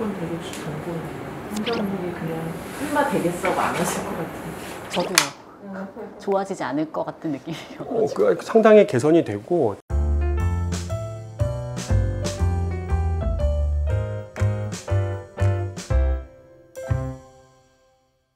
그건 되게 정보네요. 환자분들이 그냥 설마 되겠어고 안 하실 것 같아요. 저도요. 좋아지지 않을 것 같은 느낌이요. 상당히 개선이 되고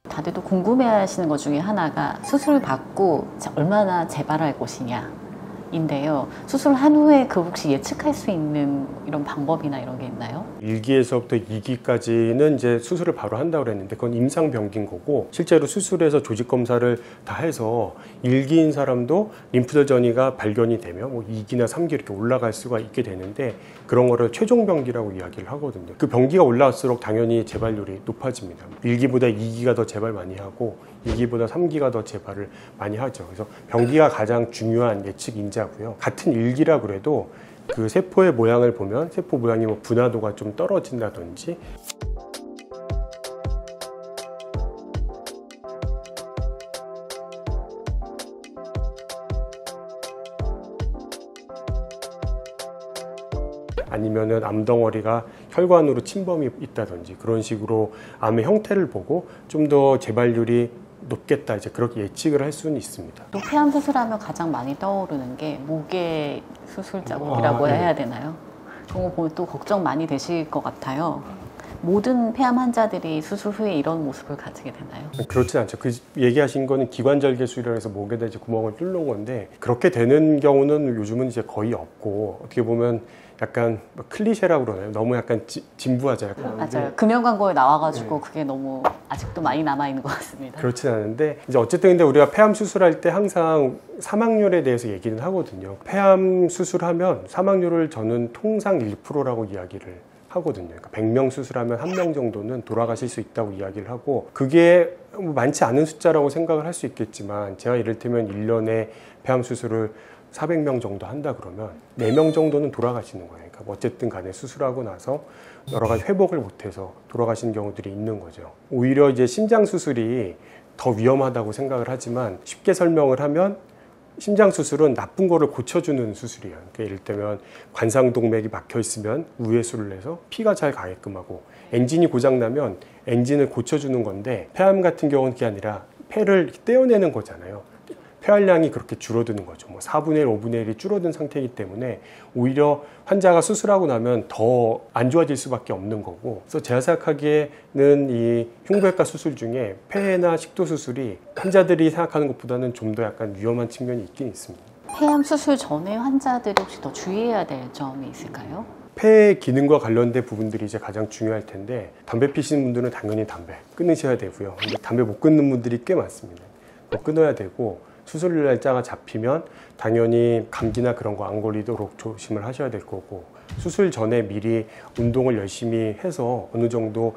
다들 또 궁금해하시는 것 중에 하나가 수술 받고 얼마나 재발할 것이냐 인데요. 수술한 후에 그 혹시 예측할 수 있는 이런 방법이나 이런 게 있나요? 1기에서부터 2기까지는 이제 수술을 바로 한다고 그랬는데 그건 임상병기인 거고, 실제로 수술해서 조직 검사를 다 해서 1기인 사람도 림프절 전이가 발견이 되면 뭐 2기나 3기 이렇게 올라갈 수가 있게 되는데, 그런 거를 최종 병기라고 이야기를 하거든요. 그 병기가 올라갈수록 당연히 재발률이 높아집니다. 1기보다 2기가 더 재발 많이 하고 2기보다 3기가 더 재발을 많이 하죠. 그래서 병기가 가장 중요한 예측 인자고요. 같은 1기라 그래도 그 세포의 모양을 보면 세포 모양이 뭐 분화도가 좀 떨어진다든지, 아니면은 암덩어리가 혈관으로 침범이 있다든지 그런 식으로 암의 형태를 보고 좀 더 재발률이 높겠다, 이제 그렇게 예측을 할 수는 있습니다. 또 폐암 수술하면 가장 많이 떠오르는 게 모계 수술 자국이라고 해야 되나요? 그런 거 보면 또 걱정 많이 되실 것 같아요. 모든 폐암 환자들이 수술 후에 이런 모습을 가지게 되나요? 그렇진 않죠. 그 얘기하신 거는 기관절개술이라고 해서 목에다 이제 구멍을 뚫는 건데, 그렇게 되는 경우는 요즘은 이제 거의 없고, 어떻게 보면 약간 클리셰라고 그러나요? 너무 약간 진부하잖아요. 맞아요. 금연 광고에 나와가지고 그게 너무 아직도 많이 남아있는 것 같습니다. 그렇진 않은데, 이제 어쨌든 근데 우리가 폐암 수술할 때 항상 사망률에 대해서 얘기는 하거든요. 폐암 수술하면 사망률을 저는 통상 1%라고 이야기를 하거든요. 그러니까 100명 수술하면 1명 정도는 돌아가실 수 있다고 이야기를 하고, 그게 많지 않은 숫자라고 생각을 할 수 있겠지만, 제가 이를테면 1년에 폐암 수술을 400명 정도 한다 그러면 4명 정도는 돌아가시는 거예요. 그러니까 어쨌든 간에 수술하고 나서 여러 가지 회복을 못해서 돌아가시는 경우들이 있는 거죠. 오히려 이제 심장 수술이 더 위험하다고 생각을 하지만, 쉽게 설명을 하면 심장 수술은 나쁜 거를 고쳐주는 수술이에요. 그러니까 예를 들면 관상동맥이 막혀 있으면 우회수를 해서 피가 잘 가게끔 하고, 엔진이 고장나면 엔진을 고쳐주는 건데, 폐암 같은 경우는 그게 아니라 폐를 떼어내는 거잖아요. 폐활량이 그렇게 줄어드는 거죠. 뭐 4분의 1, 5분의 1이 줄어든 상태이기 때문에 오히려 환자가 수술하고 나면 더 안 좋아질 수밖에 없는 거고, 그래서 제가 생각하기에는 이 흉부외과 수술 중에 폐나 식도 수술이 환자들이 생각하는 것보다는 좀 더 약간 위험한 측면이 있긴 있습니다. 폐암 수술 전에 환자들이 혹시 더 주의해야 될 점이 있을까요? 폐 기능과 관련된 부분들이 이제 가장 중요할 텐데, 담배 피시는 분들은 당연히 담배 끊으셔야 되고요. 근데 담배 못 끊는 분들이 꽤 많습니다. 끊어야 되고, 수술 날짜가 잡히면 당연히 감기나 그런 거 안 걸리도록 조심을 하셔야 될 거고, 수술 전에 미리 운동을 열심히 해서 어느 정도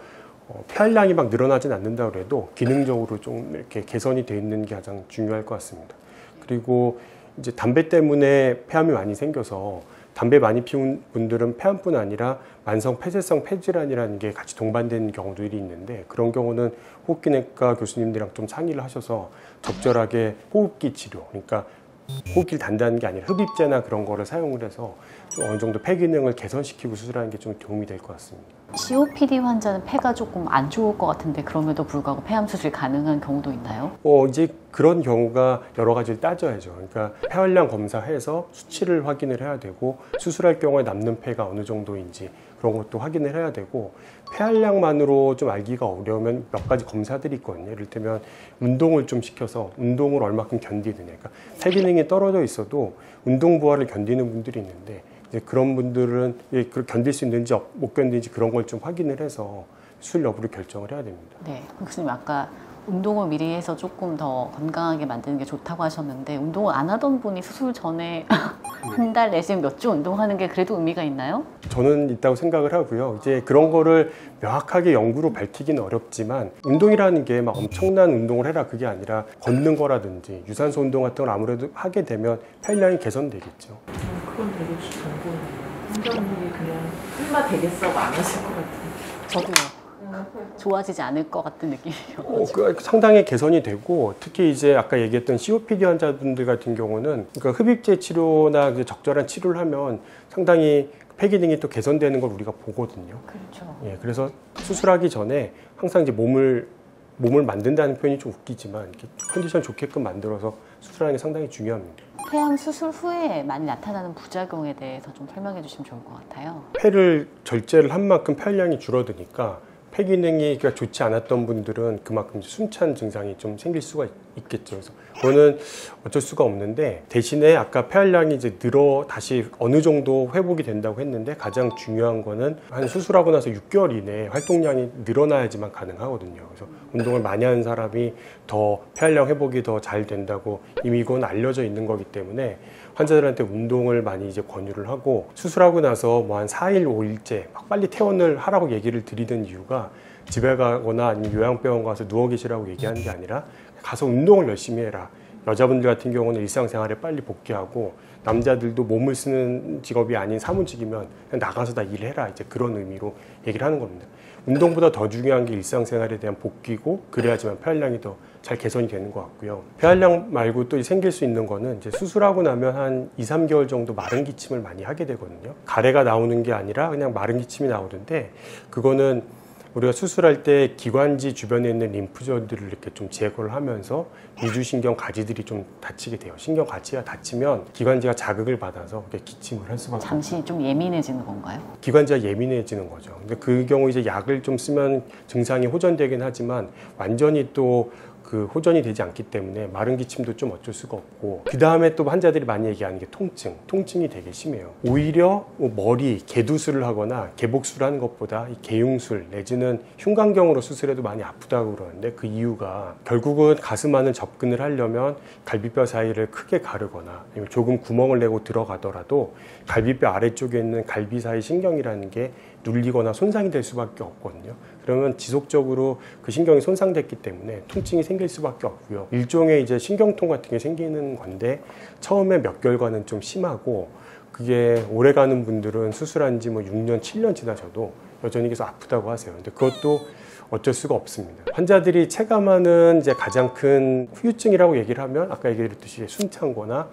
폐활량이 막 늘어나진 않는다 그래도 기능적으로 좀 이렇게 개선이 돼 있는 게 가장 중요할 것 같습니다. 그리고 이제 담배 때문에 폐암이 많이 생겨서, 담배 많이 피운 분들은 폐암뿐 아니라 만성 폐쇄성 폐질환이라는 게 같이 동반되는 경우들이 있는데, 그런 경우는 호흡기내과 교수님들이랑 좀 상의를 하셔서 적절하게 호흡기 치료, 그러니까 호흡기를 단다는 게 아니라 흡입제나 그런 거를 사용을 해서 좀 어느 정도 폐 기능을 개선시키고 수술하는 게 좀 도움이 될 것 같습니다. COPD 환자는 폐가 조금 안 좋을 것 같은데 그럼에도 불구하고 폐암 수술이 가능한 경우도 있나요? 이제 그런 경우가 여러 가지를 따져야죠. 그러니까 폐활량 검사해서 수치를 확인을 해야 되고, 수술할 경우에 남는 폐가 어느 정도인지 그런 것도 확인을 해야 되고, 폐활량만으로 좀 알기가 어려우면 몇 가지 검사들이 있거든요. 예를 들면 운동을 좀 시켜서 운동을 얼마큼 견디느냐, 그러니까 폐 기능이 떨어져 있어도 운동 부하를 견디는 분들이 있는데, 이제 그런 분들은 견딜 수 있는지 못 견디는지 그런 걸 좀 확인을 해서 수술 여부를 결정을 해야 됩니다. 네, 교수님 아까 운동을 미리 해서 조금 더 건강하게 만드는 게 좋다고 하셨는데, 운동을 안 하던 분이 수술 전에 한 달 내지는 몇 주 운동하는 게 그래도 의미가 있나요? 저는 있다고 생각을 하고요. 이제 그런 거를 명확하게 연구로 밝히기는 어렵지만, 운동이라는 게 막 엄청난 운동을 해라 그게 아니라 걷는 거라든지 유산소 운동 같은 걸 아무래도 하게 되면 폐활량이 개선되겠죠. 그건 되게 정보네요. 환자분들이 그냥 설마 되겠어고 안 하실 것 같아요. 저도요. 좋아지지 않을 것 같은 느낌이요. 상당히 개선이 되고, 특히 이제 아까 얘기했던 COPD 환자분들 같은 경우는 그러니까 흡입제 치료나 적절한 치료를 하면 상당히 폐 기능이 또 개선되는 걸 우리가 보거든요. 그렇죠. 예, 그래서 수술하기 전에 항상 이제 몸을 만든다는 표현이 좀 웃기지만 이렇게 컨디션 좋게끔 만들어서 수술하는 게 상당히 중요합니다. 폐암 수술 후에 많이 나타나는 부작용에 대해서 좀 설명해 주시면 좋을 것 같아요. 폐를 절제를 한 만큼 폐활량이 줄어드니까 폐 기능이 좋지 않았던 분들은 그만큼 숨찬 증상이 좀 생길 수가 있겠죠. 그래서 그거는 어쩔 수가 없는데, 대신에 아까 폐활량이 이제 다시 어느 정도 회복이 된다고 했는데, 가장 중요한 거는 한 수술하고 나서 6개월 이내에 활동량이 늘어나야지만 가능하거든요. 그래서 운동을 많이 하는 사람이 더 폐활량 회복이 더 잘 된다고 이미 이건 알려져 있는 거기 때문에 환자들한테 운동을 많이 이제 권유를 하고, 수술하고 나서 뭐 한 4일, 5일째 막 빨리 퇴원을 하라고 얘기를 드리는 이유가, 집에 가거나 아니면 요양병원 가서 누워 계시라고 얘기하는 게 아니라 가서 운동을 열심히 해라. 여자분들 같은 경우는 일상생활에 빨리 복귀하고, 남자들도 몸을 쓰는 직업이 아닌 사무직이면 그냥 나가서 다 일해라, 이제 그런 의미로 얘기를 하는 겁니다. 운동보다 더 중요한 게 일상생활에 대한 복귀고, 그래야지만 폐활량이 더 잘 개선이 되는 것 같고요. 폐활량 말고 또 생길 수 있는 거는, 이제 수술하고 나면 한 2, 3개월 정도 마른 기침을 많이 하게 되거든요. 가래가 나오는 게 아니라 그냥 마른 기침이 나오는데, 그거는 우리가 수술할 때 기관지 주변에 있는 림프절들을 이렇게 좀 제거를 하면서 미주신경 가지들이 좀 다치게 돼요. 신경 가지가 다치면 기관지가 자극을 받아서 이렇게 기침을 할 수밖에 없어요. 잠시 좀 예민해지는 건가요? 기관지가 예민해지는 거죠. 근데 그 경우 이제 약을 좀 쓰면 증상이 호전되긴 하지만, 완전히 또 그 호전이 되지 않기 때문에 마른 기침도 좀 어쩔 수가 없고, 그 다음에 또 환자들이 많이 얘기하는 게 통증이 되게 심해요. 오히려 머리 개두술을 하거나 개복술을 하는 것보다 이 개흉술 내지는 흉곽경으로 수술해도 많이 아프다고 그러는데, 그 이유가 결국은 가슴 안을 접근을 하려면 갈비뼈 사이를 크게 가르거나 아니면 조금 구멍을 내고 들어가더라도 갈비뼈 아래쪽에 있는 갈비 사이 신경이라는 게 눌리거나 손상이 될 수밖에 없거든요. 그러면 지속적으로 그 신경이 손상됐기 때문에 통증이 생길 수밖에 없고요. 일종의 이제 신경통 같은 게 생기는 건데, 처음에 몇 개월간은 좀 심하고, 그게 오래가는 분들은 수술한 지 뭐 6년, 7년 지나셔도 여전히 계속 아프다고 하세요. 근데 그것도 어쩔 수가 없습니다. 환자들이 체감하는 이제 가장 큰 후유증이라고 얘기를 하면, 아까 얘기했듯이 숨찬 거나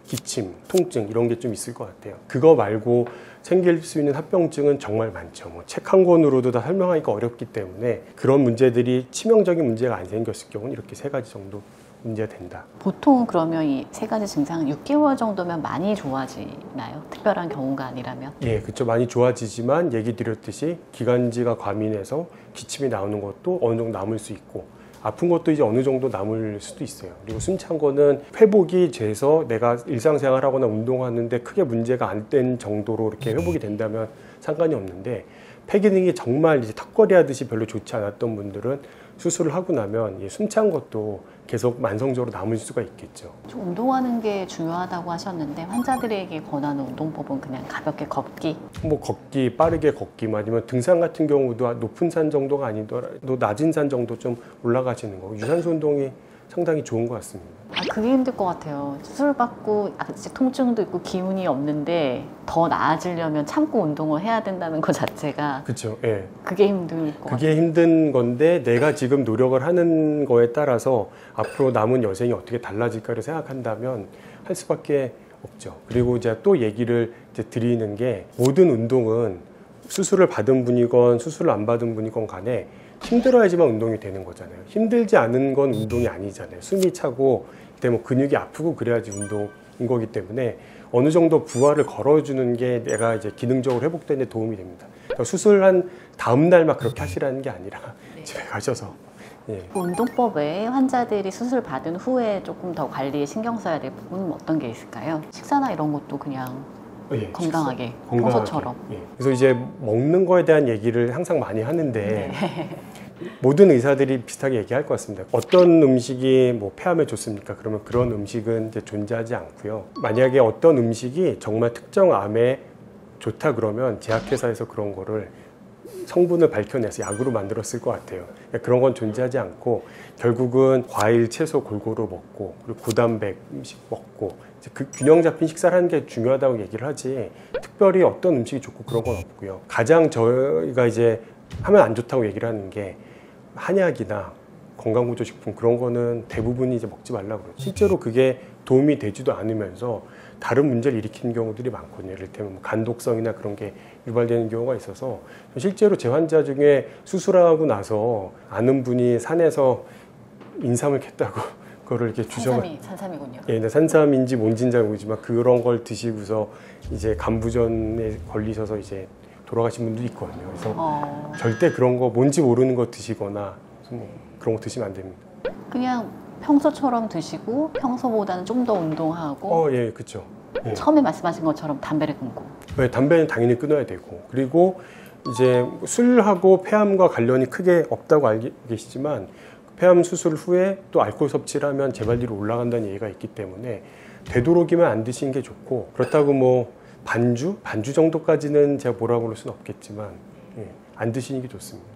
기침, 통증 이런 게 좀 있을 것 같아요. 그거 말고 생길 수 있는 합병증은 정말 많죠. 뭐 책 한 권으로도 다 설명하기가 어렵기 때문에, 그런 문제들이 치명적인 문제가 안 생겼을 경우는 이렇게 3가지 정도 문제가 된다. 보통 그러면 이 3가지 증상은 6개월 정도면 많이 좋아지나요? 특별한 경우가 아니라면? 예, 그렇죠. 많이 좋아지지만 얘기 드렸듯이 기관지가 과민해서 기침이 나오는 것도 어느 정도 남을 수 있고, 아픈 것도 이제 어느 정도 남을 수도 있어요. 그리고 숨찬 거는 회복이 돼서 내가 일상생활하거나 운동하는데 크게 문제가 안 된 정도로 이렇게 회복이 된다면 상관이 없는데, 폐 기능이 정말 이제 턱걸이 하듯이 별로 좋지 않았던 분들은 수술을 하고 나면 숨찬 것도 계속 만성적으로 남을 수가 있겠죠. 좀 운동하는 게 중요하다고 하셨는데, 환자들에게 권하는 운동법은 그냥 가볍게 걷기? 뭐 걷기, 빠르게 걷기, 아니면 등산 같은 경우도 높은 산 정도가 아니더라도 낮은 산 정도 좀 올라가시는 거, 유산소 운동이 상당히 좋은 것 같습니다. 그게 힘들 것 같아요. 수술받고 아직 통증도 있고 기운이 없는데 더 나아지려면 참고 운동을 해야 된다는 것 자체가, 그렇죠. 예. 그게 힘들 것 같아요. 그게 힘든 건데, 내가 지금 노력을 하는 거에 따라서 앞으로 남은 여생이 어떻게 달라질까를 생각한다면 할 수밖에 없죠. 그리고 이제 또 얘기를 이제 드리는 게, 모든 운동은 수술을 받은 분이건 수술을 안 받은 분이건 간에 힘들어야지만 운동이 되는 거잖아요. 힘들지 않은 건 운동이 아니잖아요. 숨이 차고 뭐 근육이 아프고 그래야지 운동인 거기 때문에, 어느 정도 부하를 걸어주는 게 내가 이제 기능적으로 회복되는 데 도움이 됩니다. 그러니까 수술한 다음 날 막 그렇게 하시라는 게 아니라 집에 가셔서. 예. 그 운동법 외에 환자들이 수술 받은 후에 조금 더 관리에 신경 써야 될 부분은 어떤 게 있을까요? 식사나 이런 것도 그냥 예, 건강하게, 건강하게. 평소처럼. 예. 그래서 이제 먹는 거에 대한 얘기를 항상 많이 하는데, 모든 의사들이 비슷하게 얘기할 것 같습니다. 어떤 음식이 뭐 폐암에 좋습니까? 그러면 그런 음식은 이제 존재하지 않고요. 만약에 어떤 음식이 정말 특정 암에 좋다 그러면 제약회사에서 그런 거를 성분을 밝혀내서 약으로 만들었을 것 같아요. 그런 건 존재하지 않고, 결국은 과일, 채소 골고루 먹고, 그리고 고단백 음식 먹고, 그 균형 잡힌 식사를 하는 게 중요하다고 얘기를 하지, 특별히 어떤 음식이 좋고 그런 건 없고요. 가장 저희가 이제 하면 안 좋다고 얘기를 하는 게, 한약이나 건강보조식품, 그런 거는 대부분이 이제 먹지 말라고 그래요. 실제로 그게 도움이 되지도 않으면서 다른 문제를 일으키는 경우들이 많거든요. 예를 들면 뭐 간독성이나 그런 게 유발되는 경우가 있어서 실제로 제 환자 중에 수술하고 나서 아는 분이 산에서 인삼을 캤다고 그거를 이렇게 산삼이군요. 예, 산삼인지 뭔지는 잘 모르지만 그런 걸 드시고서 이제 간부전에 걸리셔서 이제 돌아가신 분도 있거든요. 그래서 절대 그런 거 뭔지 모르는 거 드시거나 뭐 그런 거 드시면 안 됩니다. 그냥 평소처럼 드시고 평소보다는 좀 더 운동하고 예, 그렇죠. 예. 처음에 말씀하신 것처럼 담배를 끊고. 네, 담배는 당연히 끊어야 되고 그리고 이제 술하고 폐암과 관련이 크게 없다고 알고 계시지만 폐암 수술 후에 또 알코올 섭취를 하면 재발률이 올라간다는 얘기가 있기 때문에 되도록이면 안 드시는 게 좋고 그렇다고 뭐 반주 정도까지는 제가 뭐라고 할 수는 없겠지만 안 드시는 게 좋습니다.